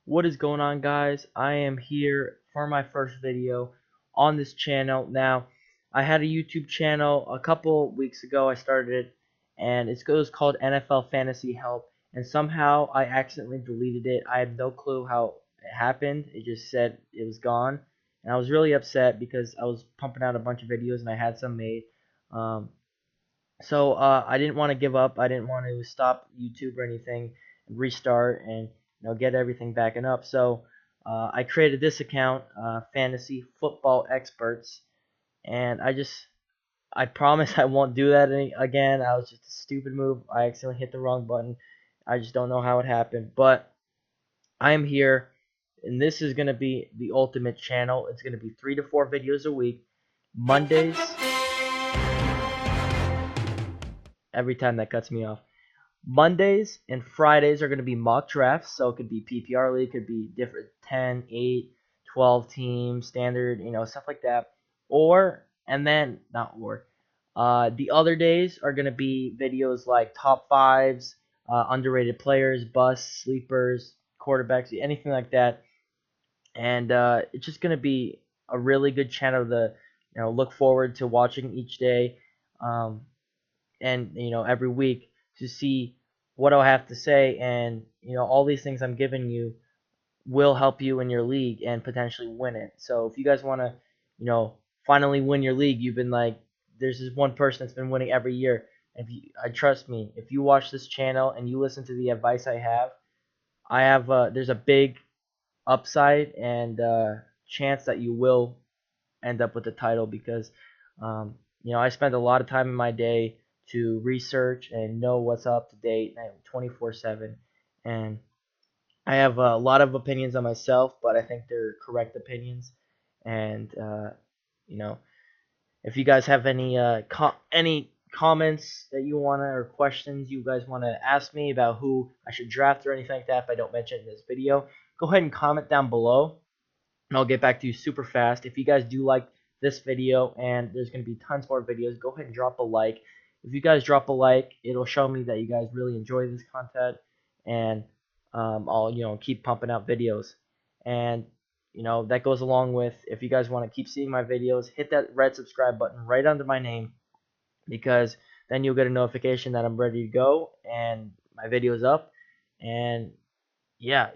What is going on, guys? I am here for my first video on this channel. Now, I had a YouTube channel a couple weeks ago. I started it, and it was called NFL Fantasy Help, and somehow I accidentally deleted it. I have no clue how it happened. It just said it was gone, and I was really upset because I was pumping out a bunch of videos and I had some made. Um, so I didn't want to give up. I didn't want to stop YouTube or anything, and restart and get everything backing up. So I created this account, Fantasy Football Experts, and I promise I won't do that again. I was just a stupid move. I accidentally hit the wrong button. I just don't know how it happened, but I am here, and this is gonna be the ultimate channel. It's gonna be 3 to 4 videos a week, Mondays. Every time that cuts me off. Mondays and Fridays are going to be mock drafts, so it could be PPR league, could be different 10, 8, 12 teams, standard, stuff like that. Or, and then, not or, the other days are going to be videos like top fives, underrated players, busts, sleepers, quarterbacks, anything like that. And it's just going to be a really good channel to, look forward to watching each day. Um, and every week to see what I'll have to say, and all these things I'm giving you will help you in your league and potentially win it. So if you guys want to finally win your league, you've been like, there's this one person that's been winning every year. If you, I trust me, if you watch this channel and you listen to the advice I have there's a big upside and chance that you will end up with the title because I spend a lot of time in my day to research and know what's up to date 24/7, and I have a lot of opinions on myself, but I think they're correct opinions. And you know, if you guys have any comments that you wanna or questions you guys wanna ask me about who I should draft or anything like that, if I don't mention it in this video, go ahead and comment down below and I'll get back to you super fast. If you guys do like this video and there's going to be tons more videos, go ahead and drop a like. If you guys drop a like, it'll show me that you guys really enjoy this content, and I'll keep pumping out videos. And that goes along with, if you guys want to keep seeing my videos, hit that red subscribe button right under my name, because then you'll get a notification that I'm ready to go and my video's up. And yeah,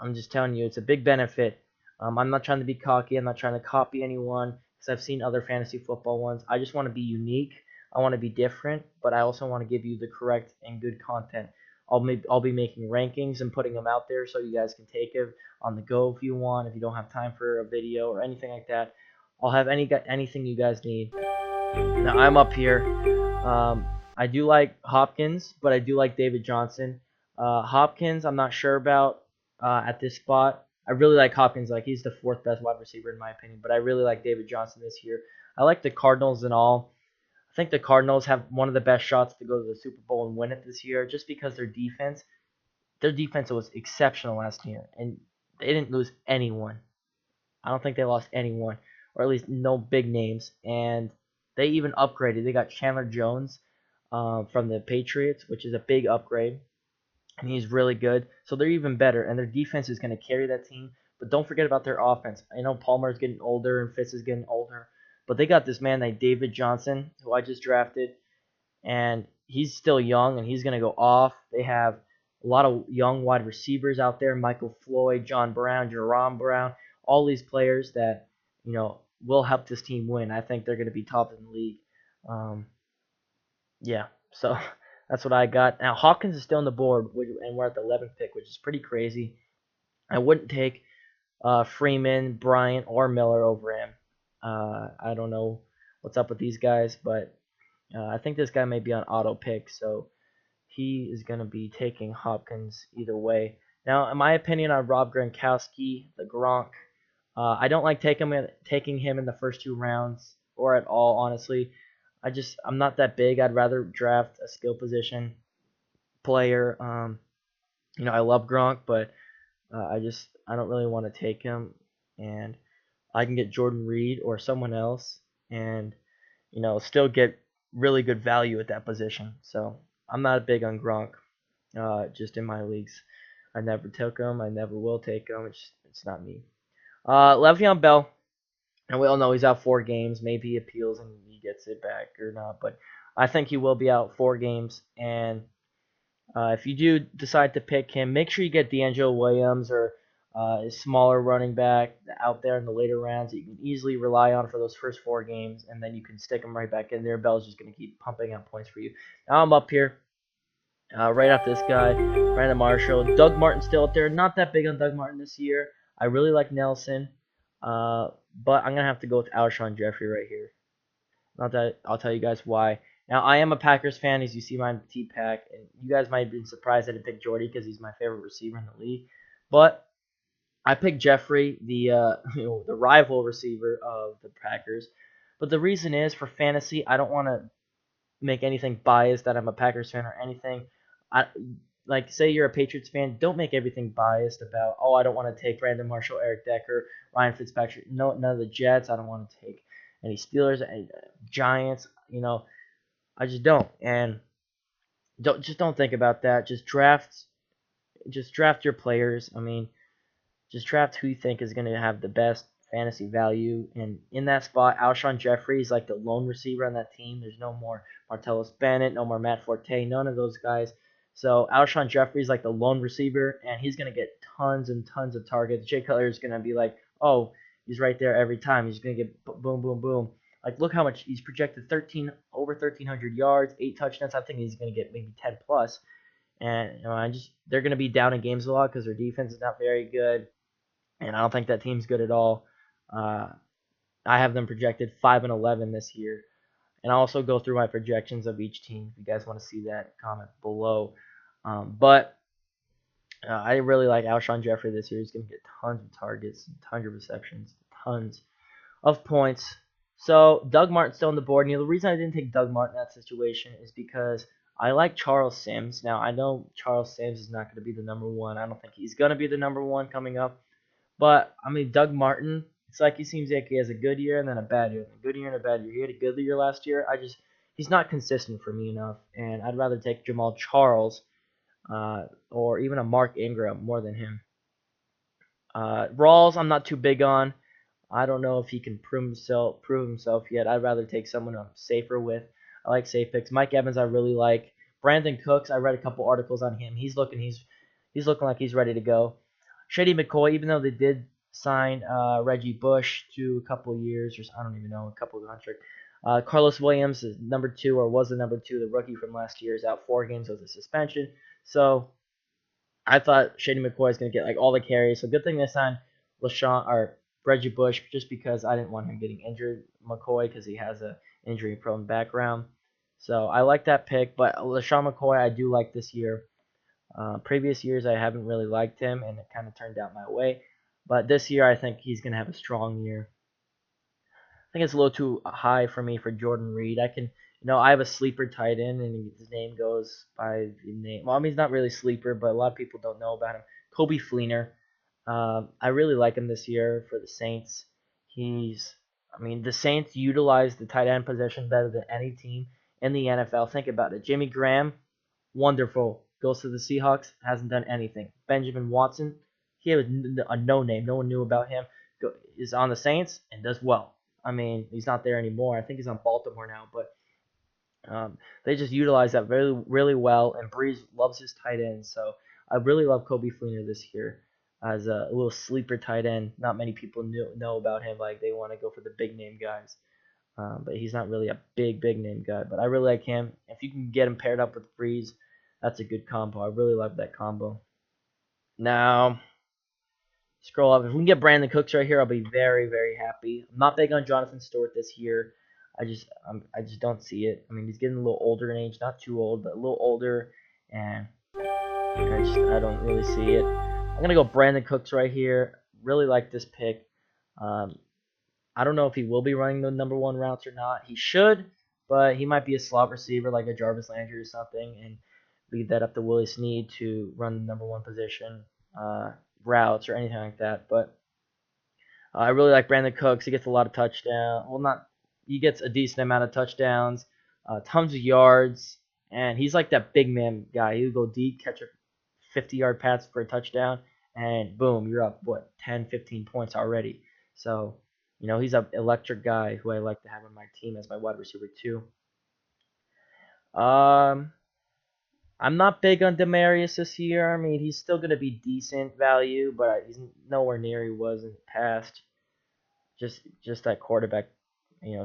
I'm just telling you, it's a big benefit. I'm not trying to be cocky. I'm not trying to copy anyone because I've seen other fantasy football ones. I just want to be unique. I want to be different, but I also want to give you the correct and good content. I'll be making rankings and putting them out there so you guys can take it on the go if you want. If you don't have time for a video or anything like that, I'll have anything you guys need. Now I'm up here. I do like Hopkins, but I do like David Johnson. Hopkins, I'm not sure about at this spot. I really like Hopkins. Like, he's the fourth best wide receiver in my opinion, but I really like David Johnson this year. I like the Cardinals and all. I think the Cardinals have one of the best shots to go to the Super Bowl and win it this year, just because their defense was exceptional last year, and they didn't lose anyone. I don't think they lost anyone, or at least no big names. And they even upgraded. They got Chandler Jones from the Patriots, which is a big upgrade, and he's really good. So they're even better, and their defense is going to carry that team. But don't forget about their offense. I know Palmer's getting older and Fitz is getting older, but they got this man named David Johnson, who I just drafted, and he's still young, and he's going to go off. They have a lot of young wide receivers out there: Michael Floyd, John Brown, Jerome Brown, all these players that will help this team win. I think they're going to be top in the league. Um, yeah, so that's what I got. Now Hawkins is still on the board, and we're at the 11th pick, which is pretty crazy. I wouldn't take Freeman, Bryant, or Miller over him. I don't know what's up with these guys, but I think this guy may be on auto pick, so he is going to be taking Hopkins either way. Now, in my opinion on Rob Gronkowski, the Gronk, I don't like taking him in the first 2 rounds or at all, honestly. I'm not that big. I'd rather draft a skill position player. I love Gronk, but I don't really want to take him, and I can get Jordan Reed or someone else, and still get really good value at that position. So I'm not big on Gronk, just in my leagues. I never took him. I never will take him. It's not me. Le'Veon Bell, and we all know he's out 4 games. Maybe he appeals and he gets it back or not, but I think he will be out 4 games. And if you do decide to pick him, make sure you get D'Angelo Williams or a smaller running back out there in the later rounds that you can easily rely on for those first 4 games, and then you can stick him right back in there. Bell's just going to keep pumping out points for you. Now I'm up here right after this guy, Brandon Marshall. Doug Martin still out there. Not that big on Doug Martin this year. I really like Nelson, but I'm going to have to go with Alshon Jeffrey right here. Not that I'll tell you guys why. Now I am a Packers fan, as you see my T-Pack, and you guys might have been surprised I didn't pick Jordy because he's my favorite receiver in the league. But I picked Jeffrey, the the rival receiver of the Packers. But the reason is for fantasy, I don't want to make anything biased that I'm a Packers fan or anything. I like say you're a Patriots fan, don't make everything biased about I don't want to take Brandon Marshall, Eric Decker, Ryan Fitzpatrick. No, none of the Jets. I don't want to take any Steelers, any Giants. I just don't. And don't think about that. Just draft your players. I mean, just draft who you think is going to have the best fantasy value. And in that spot, Alshon Jeffrey is like the lone receiver on that team. There's no more Martellus Bennett, no more Matt Forte, none of those guys. So Alshon Jeffrey is like the lone receiver, and he's going to get tons and tons of targets. Jay Cutler is going to be like, he's right there every time. He's going to get boom, boom, boom. Like, look how much he's projected: over 1,300 yards, 8 touchdowns. I think he's going to get maybe 10 plus. And they're going to be down in games a lot because their defense is not very good, and I don't think that team's good at all. Uh, I have them projected 5-11 this year, and I'll also go through my projections of each team. If you guys want to see that, comment below. But I really like Alshon Jeffrey this year. He's going to get tons of targets, tons of receptions, tons of points. So Doug Martin's still on the board. The reason I didn't take Doug Martin in that situation is because I like Charles Sims. Now I know Charles Sims is not going to be the number one. I don't think he's going to be the number one coming up. But I mean, Doug Martin, it's like he seems like he has a good year and then a bad year, a good year and a bad year. He had a good year last year. He's not consistent for me enough, and I'd rather take Jamal Charles or even a Mark Ingram more than him. Rawls, I'm not too big on. I don't know if he can prove himself yet. I'd rather take someone I'm safer with. I like safe picks. Mike Evans, I really like. Brandon Cooks, I read a couple articles on him. He's looking like he's ready to go. Shady McCoy, even though they did sign Reggie Bush to a couple years, or I don't even know, a couple of contracts. Carlos Williams is number 2, or was the number 2. The rookie from last year is out 4 games with a suspension. So I thought Shady McCoy is going to get like all the carries. So good thing they signed LaShawn or Reggie Bush, just because I didn't want him getting injured. McCoy, because he has a injury-prone background. So I like that pick, but LaShawn McCoy I do like this year. Previous years I haven't really liked him, and it kind of turned out my way. But this year I think he's going to have a strong year. I think it's a little too high for me for Jordan Reed. I have a sleeper tight end, and his name goes by the name. Well, I mean, he's not really sleeper, but a lot of people don't know about him. Coby Fleener. I really like him this year for the Saints. The Saints utilize the tight end position better than any team in the NFL. Think about it. Jimmy Graham, wonderful. Goes to the Seahawks, hasn't done anything. Benjamin Watson, he was a no-name. No one knew about him. Is on the Saints and does well. I mean, he's not there anymore. I think he's on Baltimore now, but they just utilize that really, really well. And Breeze loves his tight end, so I really love Coby Fleener this year as a little sleeper tight end. Not many people know about him. Like, they want to go for the big name guys, but he's not really a big name guy. But I really like him. If you can get him paired up with Breeze, that's a good combo. I really love that combo. Now, scroll up. If we can get Brandon Cooks right here, I'll be very, very happy. I'm not big on Jonathan Stewart this year. I just don't see it. I mean, he's getting a little older in age, not too old, but a little older, and I don't really see it. I'm gonna go Brandon Cooks right here. Really like this pick. I don't know if he will be running the number 1 routes or not. He should, but he might be a slot receiver like a Jarvis Landry or something, and leave that up to Willie Snead to run the number 1 position routes or anything like that. But I really like Brandon Cooks. He gets a lot of touchdowns. He gets a decent amount of touchdowns, tons of yards, and he's like that big man guy. He'll go deep, catch a 50-yard pass for a touchdown, and boom, you're up, what, 10, 15 points already. So, he's an electric guy who I like to have on my team as my wide receiver too. Um, I'm not big on Demarius this year. I mean, he's still going to be decent value, but he's nowhere near he was in the past. Just that quarterback,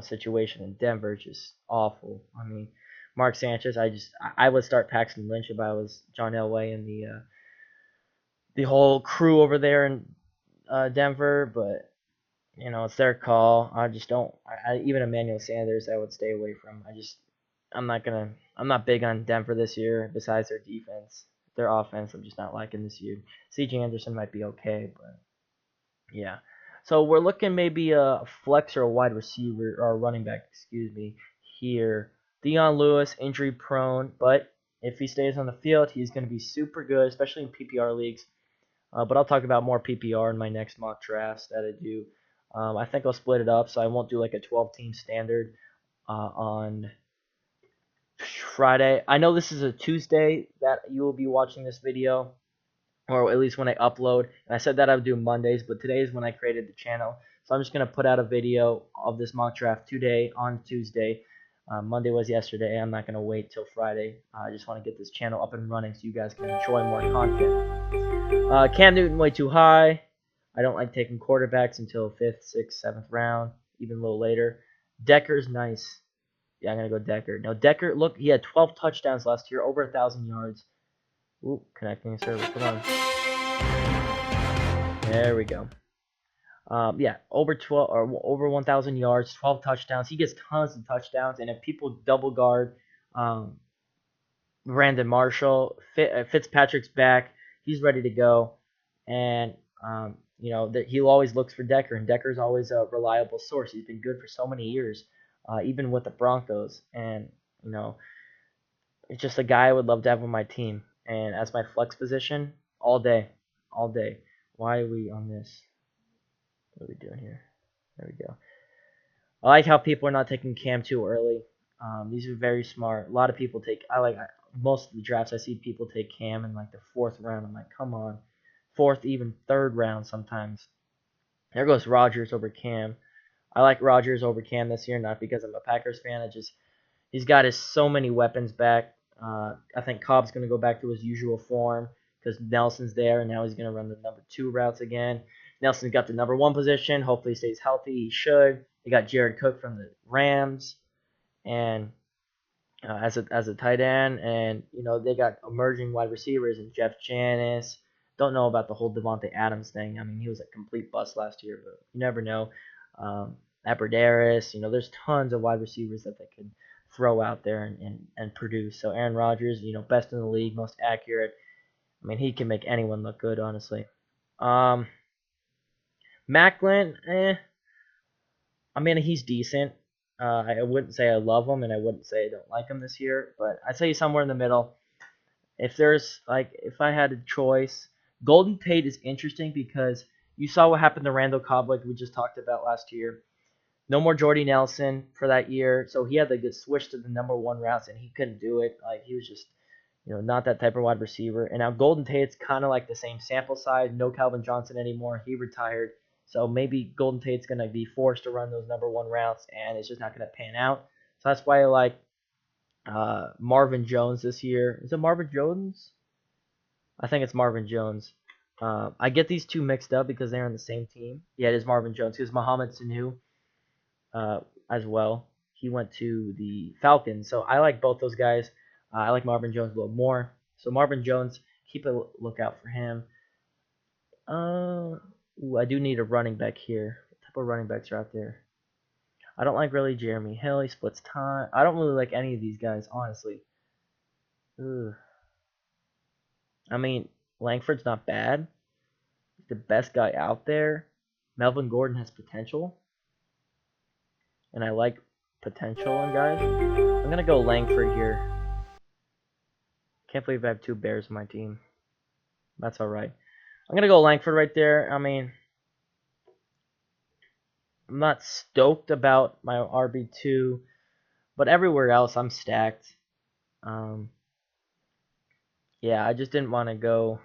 situation in Denver, just awful. I mean, Mark Sanchez, I would start Paxton Lynch if I was John Elway and the whole crew over there in Denver, but it's their call. I just don't. Even Emmanuel Sanders, I would stay away from. I'm not big on Denver this year. Besides their defense, their offense, I'm just not liking this year. C.J. Anderson might be okay, but yeah. So we're looking maybe a flex or a wide receiver or a running back, excuse me, here. Dion Lewis, injury prone, but if he stays on the field, he's going to be super good, especially in PPR leagues. But I'll talk about more PPR in my next mock drafts that I do. I think I'll split it up, so I won't do like a 12-team standard on Friday. I know this is a Tuesday that you will be watching this video, or at least when I upload. And I said that I would do Mondays, but today is when I created the channel. So I'm just going to put out a video of this mock draft today on Tuesday. Monday was yesterday. I'm not going to wait till Friday. I just want to get this channel up and running so you guys can enjoy more content. Cam Newton way too high. I don't like taking quarterbacks until 5th, 6th, 7th round, even a little later. Decker's nice. Yeah, I'm going to go Decker. Now, Decker, look, he had 12 touchdowns last year, over 1,000 yards. Ooh, connecting server. Come on. There we go. Yeah, over 12 or over 1,000 yards, 12 touchdowns. He gets tons of touchdowns, and if people double guard Brandon Marshall, Fitzpatrick's back, he's ready to go, and he'll always looks for Decker, and Decker's always a reliable source. He's been good for so many years, even with the Broncos, and it's just a guy I would love to have on my team, and as my flex position all day, all day. Why are we on this? What are we doing here? There we go. I like how people are not taking Cam too early. These are very smart. A lot of people take. Most of the drafts I see people take Cam in like the 4th round. I'm like, come on, 4th, even 3rd round sometimes. There goes Rodgers over Cam. I like Rodgers over Cam this year, not because I'm a Packers fan. He's got so many weapons back. I think Cobb's going to go back to his usual form because Nelson's there, and now he's going to run the number 2 routes again. Nelson's got the number 1 position. Hopefully he stays healthy. He should. They got Jared Cook from the Rams, and as a tight end, and they got emerging wide receivers and Jeff Janis. Don't know about the whole Devontae Adams thing. I mean, he was a complete bust last year, but you never know. Aberdaris, there's tons of wide receivers that they could throw out there and produce. So Aaron Rodgers, best in the league, most accurate. I mean, he can make anyone look good, honestly. Macklin, I mean, he's decent. I wouldn't say I love him, and I wouldn't say I don't like him this year, but I'd say somewhere in the middle. If I had a choice, Golden Tate is interesting because you saw what happened to Randall Cobb, like we just talked about last year. No more Jordy Nelson for that year, so he had to get switched to the number 1 routes, and he couldn't do it. Like, he was just, not that type of wide receiver. And now Golden Tate's kind of like the same sample size. No Calvin Johnson anymore. He retired. So maybe Golden Tate's going to be forced to run those number 1 routes, and it's just not going to pan out. So that's why I like Marvin Jones this year. Is it Marvin Jones? I think it's Marvin Jones. I get these two mixed up because they're on the same team. Yeah, it is Marvin Jones. Because Mohamed Sanu as well. He went to the Falcons. So I like both those guys. I like Marvin Jones a little more. So Marvin Jones, keep a lookout for him. I do need a running back here. What type of running backs are out there? I don't like really Jeremy Hill. He splits time. I don't really like any of these guys, honestly. Ugh. I mean, Langford's not bad. He's the best guy out there. Melvin Gordon has potential. And I like potential in guys. I'm going to go Langford here. Can't believe I have 2 Bears on my team. That's alright. I'm going to go Langford right there. I mean, I'm not stoked about my RB2, but everywhere else I'm stacked. Yeah, I just didn't want to go.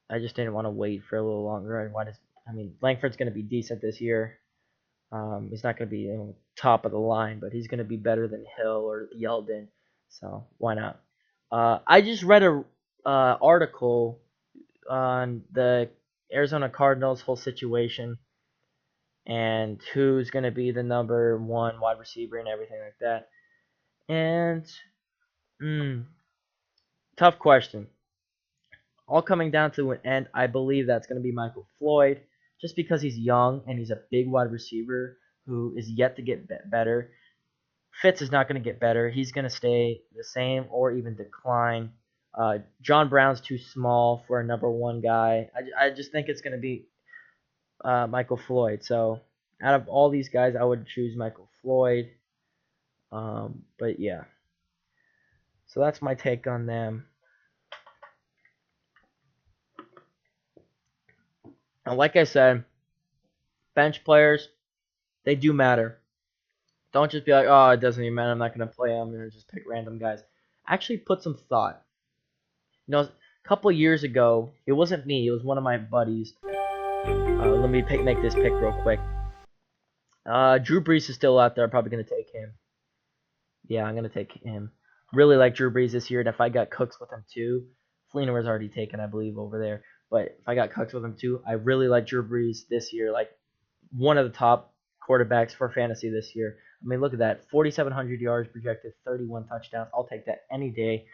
I just didn't want to wait for a little longer. I mean, Langford's going to be decent this year. He's not going to be top of the line, but he's going to be better than Hill or Yeldon. So why not? I just read a article on the Arizona Cardinals whole situation and who's going to be the number one wide receiver and everything like that. And mm, tough question. All coming down to an end, I believe that's going to be Michael Floyd, just because he's young and he's a big wide receiver who is yet to get better. Fitz is not going to get better. He's going to stay the same or even decline. John Brown's too small for a number one guy. I just think it's going to be Michael Floyd. So out of all these guys, I would choose Michael Floyd. But yeah, so that's my take on them. And like I said, bench players, they do matter. Don't just be like, oh, it doesn't even matter. I'm not going to play them. I'm going to just pick random guys. Actually, put some thought. A couple years ago, it wasn't me. It was one of my buddies. Let me make this pick real quick. Drew Brees is still out there. I'm probably going to take him. Yeah, I'm going to take him. Really like Drew Brees this year. And if I got Cooks with him too, Fleener was already taken, I believe, over there. But if I got Cooks with him too, I really like Drew Brees this year. Like one of the top quarterbacks for fantasy this year. I mean, look at that. 4,700 yards projected, 31 touchdowns. I'll take that any day.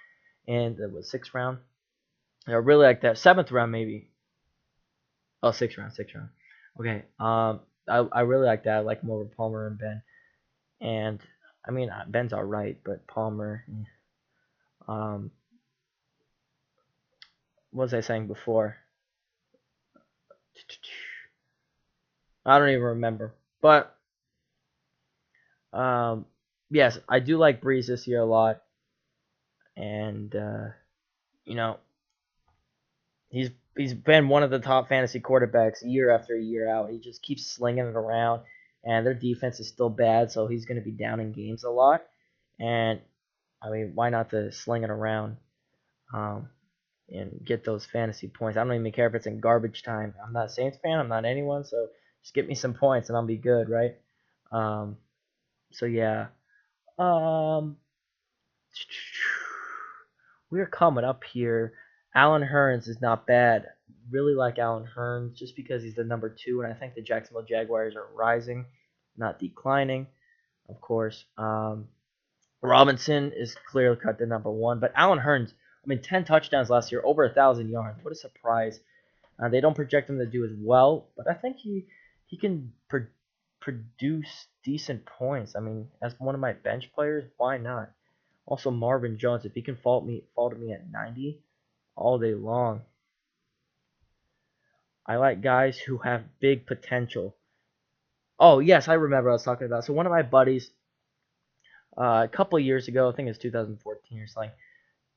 And it was sixth round. I really like that. Seventh round, maybe. Oh, sixth round, sixth round. Okay. I really like that. I like him over Palmer and Ben. And I mean, Ben's all right, but Palmer. Um, what was I saying before? I don't even remember. But yes, I do like Breeze this year a lot, and you know, he's been one of the top fantasy quarterbacks year after year out. He just keeps slinging it around, and their defense is still bad, so he's going to be down in games a lot. And I mean, why not to sling it around um, and get those fantasy points? I don't even care if it's in garbage time. I'm not a Saints fan. I'm not anyone, so just get me some points and I'll be good, right? Um, so yeah. Um, we're coming up here. Alan Hearns is not bad. Really like Alan Hearns just because he's the number two, and I think the Jacksonville Jaguars are rising, not declining, of course. Robinson is clearly cut to number one, but Alan Hearns, I mean, 10 touchdowns last year, over 1,000 yards. What a surprise! They don't project him to do as well, but I think he can produce decent points. I mean, as one of my bench players, why not? Also, Marvin Jones, if he can fall to me at 90 all day long. I like guys who have big potential. Oh, yes, I remember what I was talking about. So one of my buddies, a couple of years ago, I think it was 2014 or something,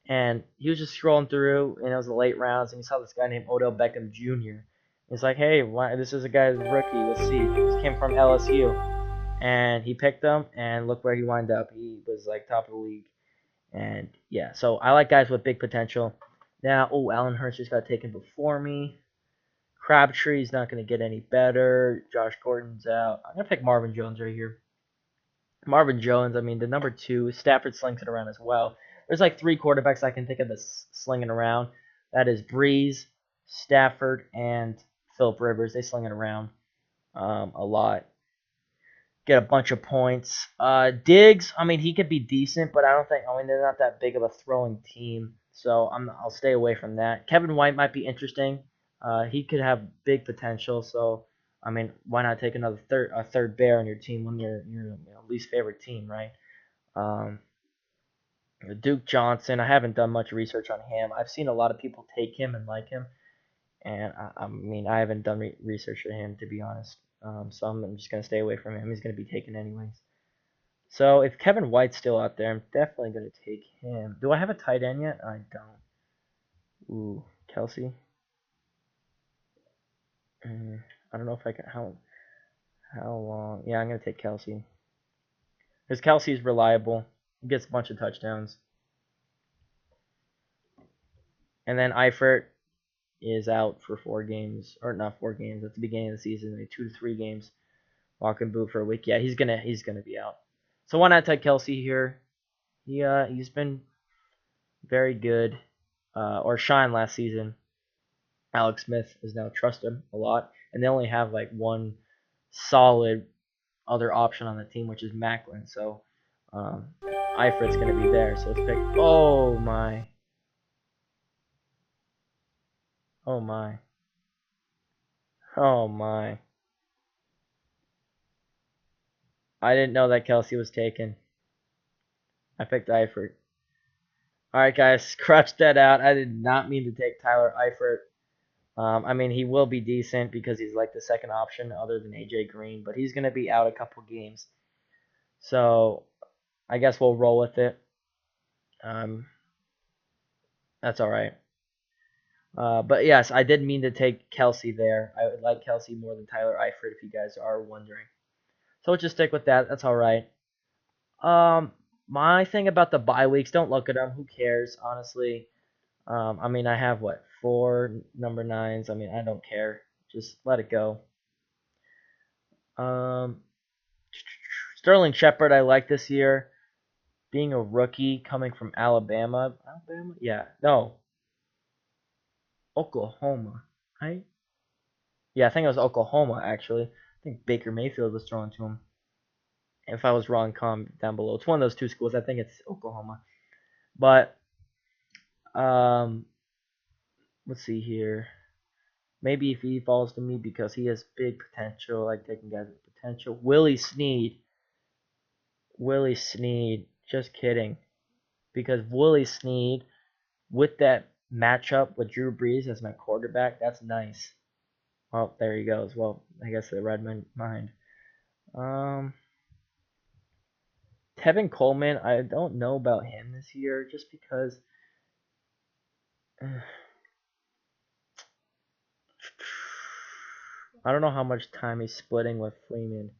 and he was just scrolling through, and it was the late rounds, and he saw this guy named Odell Beckham Jr. He's like, hey, this is a guy's rookie. Let's see. This came from LSU. And he picked him, and look where he wound up. He was like top of the league. And yeah, so I like guys with big potential. Now, Alan Hurst just got taken before me. Crabtree's not going to get any better. Josh Gordon's out. I'm going to pick Marvin Jones right here. Marvin Jones, I mean, the number two. Stafford slings it around as well. There's like three quarterbacks I can think of that's slinging around. That is Breeze, Stafford, and Philip Rivers. They sling it around a lot. Get a bunch of points. Diggs, I mean, he could be decent, but I don't think. I mean, they're not that big of a throwing team, so I'll stay away from that. Kevin White might be interesting. He could have big potential, so I mean, why not take another third bear on your team when your least favorite team, right? Um, Duke Johnson, I haven't done much research on him. I've seen a lot of people take him and like him, and I mean, I haven't done research on him to be honest. So I'm just gonna stay away from him. He's gonna be taken anyways. So if Kevin White's still out there, I'm definitely gonna take him. Do I have a tight end yet? I don't. Ooh, Kelsey. I don't know if I can. How long? Yeah, I'm gonna take Kelsey because Kelsey's reliable. He gets a bunch of touchdowns. And then Eifert is out for 4 games, or not 4 games at the beginning of the season, maybe 2 to 3 games. Walking boot for a week. Yeah, he's gonna be out. So why not take Kelsey here? He's been very good, or shine last season. Alex Smith is now trust him a lot, and they only have like one solid other option on the team, which is Macklin. So Eifert's gonna be there. So let's pick. Oh my! Oh my! Oh my! I didn't know that Kelsey was taken. I picked Eifert. All right, guys, scratch that out. I did not mean to take Tyler Eifert. I mean, he will be decent because he's like the second option other than AJ Green, but he's going to be out a couple games. So I guess we'll roll with it. Um, that's all right. But yes, I did mean to take Kelsey there. I would like Kelsey more than Tyler Eifert if you guys are wondering. So we'll just stick with that. That's all right. Um, my thing about the bye weeks, don't look at them. Who cares, honestly? I mean, I have what, 4 number 9s. I mean, I don't care. Just let it go. Um, Sterling Shepard, I like this year. Being a rookie coming from Alabama. Alabama? Yeah. No. Oklahoma. Right? Yeah, I think it was Oklahoma, actually. I think Baker Mayfield was throwing to him. If I was wrong, comment down below. It's one of those two schools. I think it's Oklahoma. But, um, let's see here. Maybe if he falls to me because he has big potential, like taking guys with potential. Willie Snead. Willie Snead. Just kidding. Because Willie Snead, with that matchup with Drew Brees as my quarterback, that's nice. Well, there he goes. Well, I guess the red mind. Um, Tevin Coleman, I don't know about him this year just because I don't know how much time he's splitting with Freeman.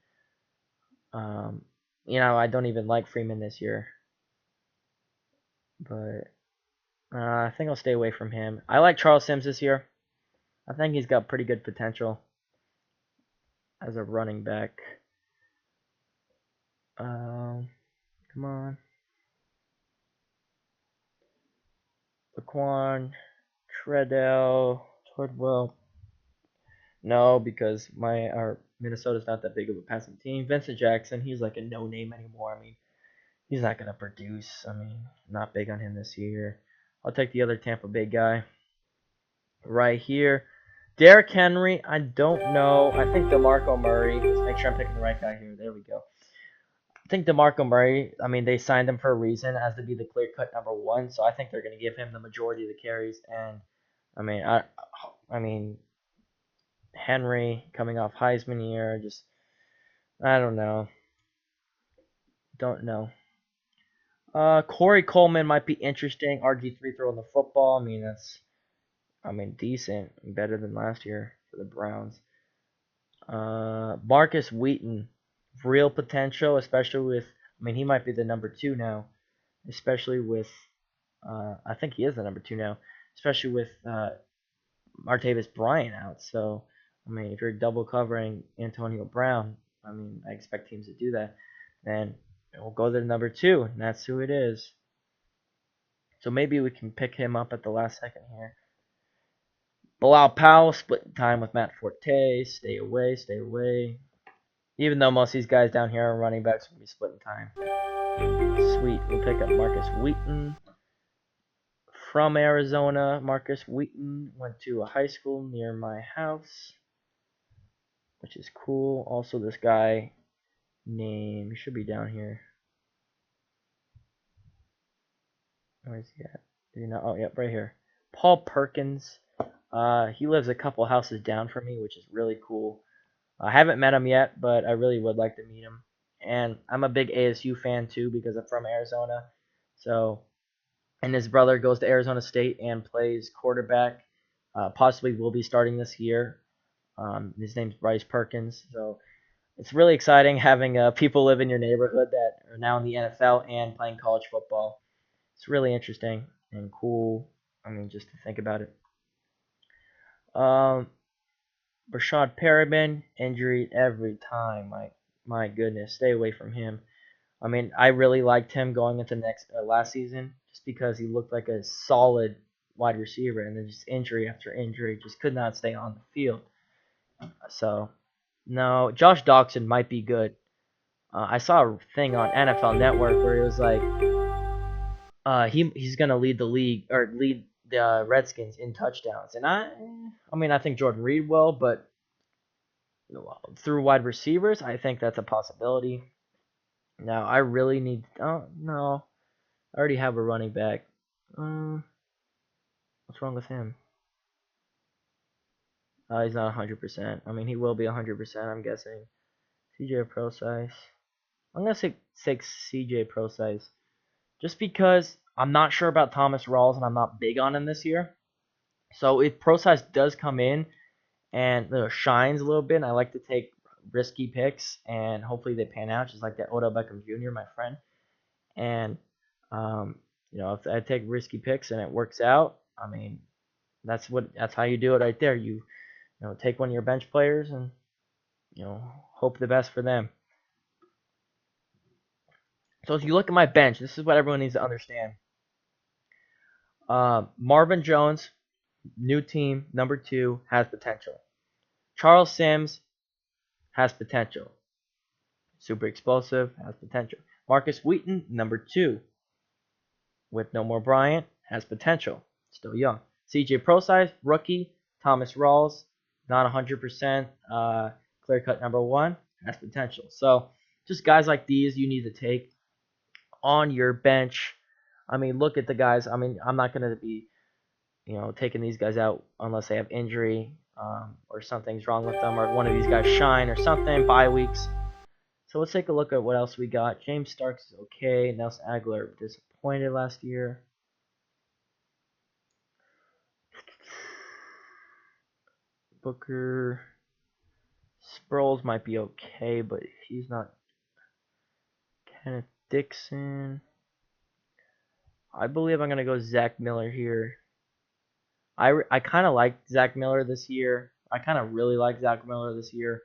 Um, I don't even like Freeman this year, but I think I'll stay away from him. I like Charles Sims this year. I think he's got pretty good potential as a running back. Come on. Laquan, Treadwell. No, because our Minnesota's not that big of a passing team. Vincent Jackson, he's like a no name anymore. I mean, he's not gonna produce. I mean, not big on him this year. I'll take the other Tampa Bay guy right here. Derrick Henry, I don't know. I think DeMarco Murray. Let's make sure I'm picking the right guy here. There we go. I think DeMarco Murray, I mean, they signed him for a reason as to be the clear cut number one. So I think they're going to give him the majority of the carries. And I mean, I mean, Henry coming off Heisman year, just I don't know, don't know. Corey Coleman might be interesting. RG3 throwing the football. I mean, decent, better than last year for the Browns. Marcus Wheaton, real potential, especially with. I mean, he might be the number 2 now, especially with. I think he is the number 2 now, especially with Martavis Bryant out. So, I mean, if you're double covering Antonio Brown, I mean, I expect teams to do that. Then we'll go to the number 2, and that's who it is. So maybe we can pick him up at the last second here. Bilal Powell split time with Matt Forte. Stay away, stay away. Even though most of these guys down here are running backs, we'll be splitting time. Sweet. We'll pick up Marcus Wheaton. From Arizona, Marcus Wheaton went to a high school near my house, which is cool. Also, this guy name, he should be down here. Where is he at? Did he not? Oh, yep, right here. Paul Perkins. He lives a couple houses down from me, which is really cool. I haven't met him yet, but I really would like to meet him. And I'm a big ASU fan too because I'm from Arizona. So, and his brother goes to Arizona State and plays quarterback. Possibly will be starting this year. His name's Bryce Perkins. So it's really exciting having people live in your neighborhood that are now in the NFL and playing college football. It's really interesting and cool. I mean, just to think about it. Um, Rashad Perriman, injury every time. My goodness, stay away from him. I mean, I really liked him going into last season just because he looked like a solid wide receiver, and then just injury after injury, just could not stay on the field. So no, Josh Doxson might be good. I saw a thing on NFL Network where he was like, he's gonna lead the league or lead the Redskins in touchdowns, and I mean, I think Jordan Reed will, but through wide receivers, I think that's a possibility. Now, I really need. Oh no, I already have a running back. Um, what's wrong with him? He's not 100%. I mean, he will be 100%. I'm guessing. CJ Procise. I'm gonna say CJ Procise, just because I'm not sure about Thomas Rawls and I'm not big on him this year. So if Procise does come in and shines a little bit, and I like to take risky picks and hopefully they pan out, just like that Odell Beckham Jr., my friend. And um, if I take risky picks and it works out, I mean, that's how you do it right there. You take one of your bench players and hope the best for them. So if you look at my bench, this is what everyone needs to understand. Marvin Jones, new team, number 2, has potential. Charles Sims has potential. Super explosive, has potential. Marcus Wheaton, number 2, with no more Bryant, has potential. Still young. CJ Procise, rookie. Thomas Rawls, not 100%. Clear cut number 1, has potential. So just guys like these you need to take on your bench. I mean, look at the guys. I mean, I'm not going to be, taking these guys out unless they have injury or something's wrong with them or one of these guys shine or something, bye weeks. So let's take a look at what else we got. James Starks is okay. Nelson Aguilar disappointed last year. Booker Sproles might be okay, but he's not. Kenneth Dixon. I believe I'm going to go Zach Miller here. I kind of liked Zach Miller this year. I kind of really like Zach Miller this year.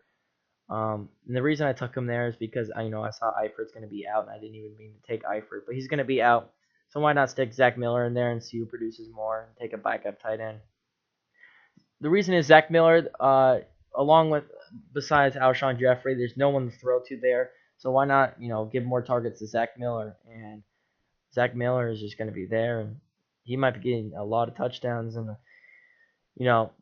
And the reason I took him there is because I saw Eifert's going to be out, and I didn't even mean to take Eifert, but he's going to be out. So why not stick Zach Miller in there and see who produces more and take a backup tight end? The reason is Zach Miller, along with besides Alshon Jeffrey, there's no one to throw to there. So why not give more targets to Zach Miller? And Zach Miller is just going to be there, and he might be getting a lot of touchdowns. And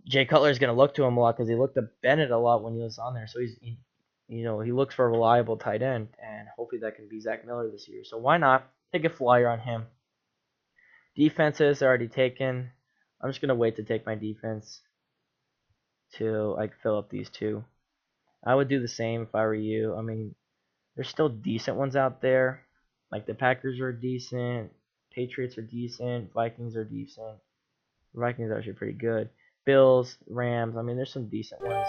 Jay Cutler is going to look to him a lot because he looked at Bennett a lot when he was on there. So he looks for a reliable tight end, and hopefully that can be Zach Miller this year. So why not take a flyer on him? Defenses are already taken. I'm just going to wait to take my defense till I fill up these two. I would do the same if I were you. I mean, there's still decent ones out there. Like the Packers are decent, Patriots are decent, Vikings are decent. Vikings are actually pretty good. Bills, Rams. I mean, there's some decent ones.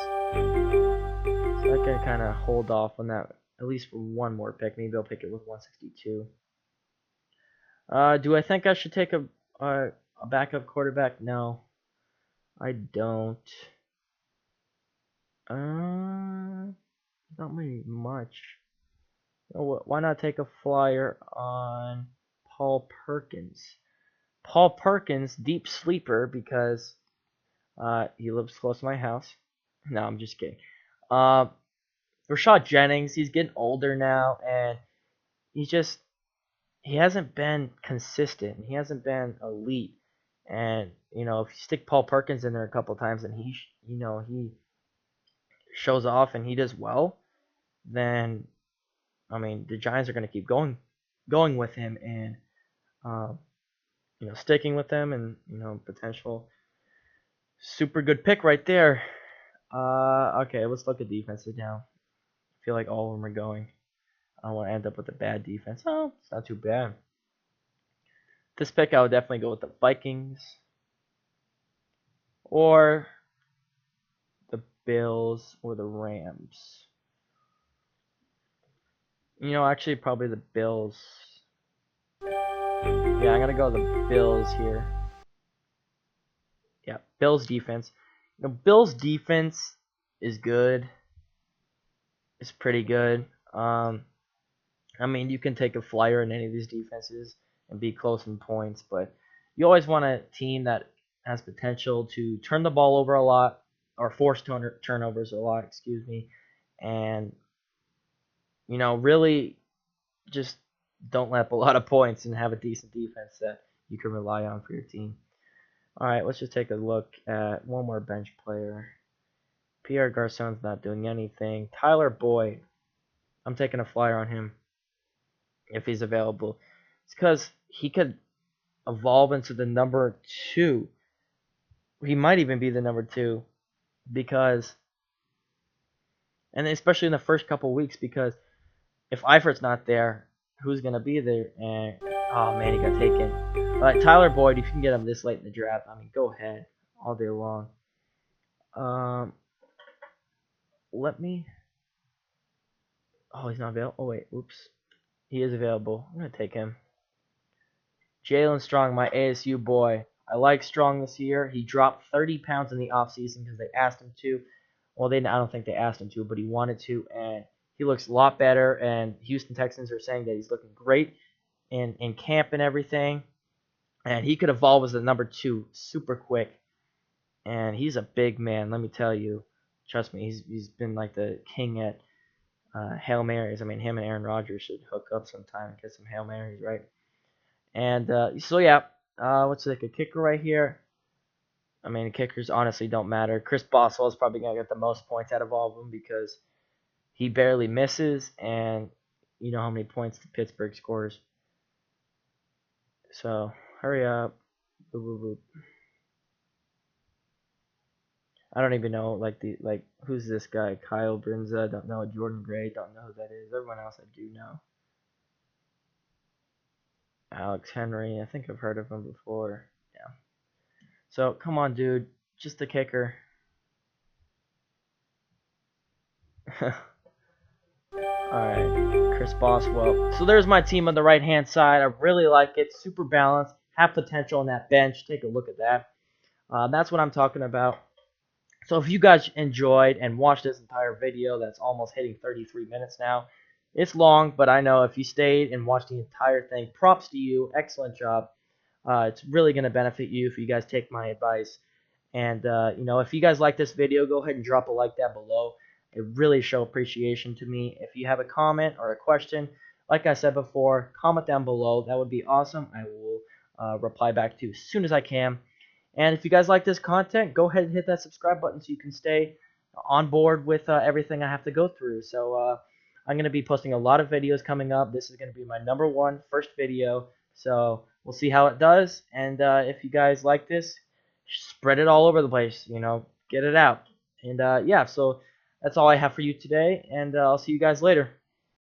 So I can kind of hold off on that at least for one more pick. Maybe I'll pick it with 162. Do I think I should take a backup quarterback? No, I don't. Not really much. Why not take a flyer on Paul Perkins? Paul Perkins, deep sleeper because he lives close to my house. No, I'm just kidding. Rashad Jennings, he's getting older now, and he hasn't been consistent. He hasn't been elite. And if you stick Paul Perkins in there a couple times and he shows off and he does well, then I mean the Giants are going to keep going with him and sticking with them and potential super good pick right there. Okay, let's look at defenses now. I feel like all of them are going. I don't want to end up with a bad defense. Oh, it's not too bad. This pick, I would definitely go with the Vikings or the Bills or the Rams. Actually, probably the Bills. Yeah, I'm gonna go with the Bills here. Yeah, Bills defense. Bills defense is good. It's pretty good. I mean, you can take a flyer in any of these defenses and be close in points, but you always want a team that has potential to turn the ball over a lot or force turnovers a lot, excuse me, and really just don't let up a lot of points and have a decent defense that you can rely on for your team. All right, let's just take a look at one more bench player. Pierre Garcon's not doing anything. Tyler Boyd, I'm taking a flyer on him if he's available. It's because he could evolve into the number 2. He might even be the number 2 because, and especially in the first couple weeks, because if Eifert's not there, who's gonna be there? And oh man, he got taken. Tyler Boyd, if you can get him this late in the draft, I mean, go ahead all day long. Let me. Oh, he's not available. Oh wait, oops. He is available. I'm gonna take him. Jalen Strong, my ASU boy. I like Strong this year. He dropped 30 pounds in the offseason because they asked him to. Well, I don't think they asked him to, but he wanted to, and he looks a lot better. And Houston Texans are saying that he's looking great in camp and everything. And he could evolve as the number 2 super quick. And he's a big man, let me tell you. Trust me, he's been like the king at Hail Marys. I mean, him and Aaron Rodgers should hook up sometime and get some Hail Marys, right? And so yeah, let's take a kicker right here. I mean, kickers honestly don't matter. Chris Boswell is probably gonna get the most points out of all of them because he barely misses, and you know how many points the Pittsburgh scores. So hurry up. Boop, boop, boop. I don't even know who's this guy? Kyle Brinza, don't know. Jordan Gray, don't know who that is. Everyone else I do know. Alex Henry, I think I've heard of him before. Yeah. So come on, dude, just a kicker. Alright, Chris Boswell. So there's my team on the right hand side. I really like it. Super balanced. Have potential on that bench. Take a look at that. That's what I'm talking about. So if you guys enjoyed and watched this entire video, that's almost hitting 33 minutes now. It's long, but I know if you stayed and watched the entire thing, props to you. Excellent job. It's really going to benefit you if you guys take my advice. And, if you guys like this video, go ahead and drop a like down below. It really show appreciation to me. If you have a comment or a question, like I said before, comment down below. That would be awesome. I will reply back to you as soon as I can. And if you guys like this content, go ahead and hit that subscribe button so you can stay on board with everything I have to go through. So I'm going to be posting a lot of videos coming up. This is going to be my number 1 first video. So we'll see how it does. And if you guys like this, spread it all over the place. Get it out. And yeah, so that's all I have for you today. And I'll see you guys later.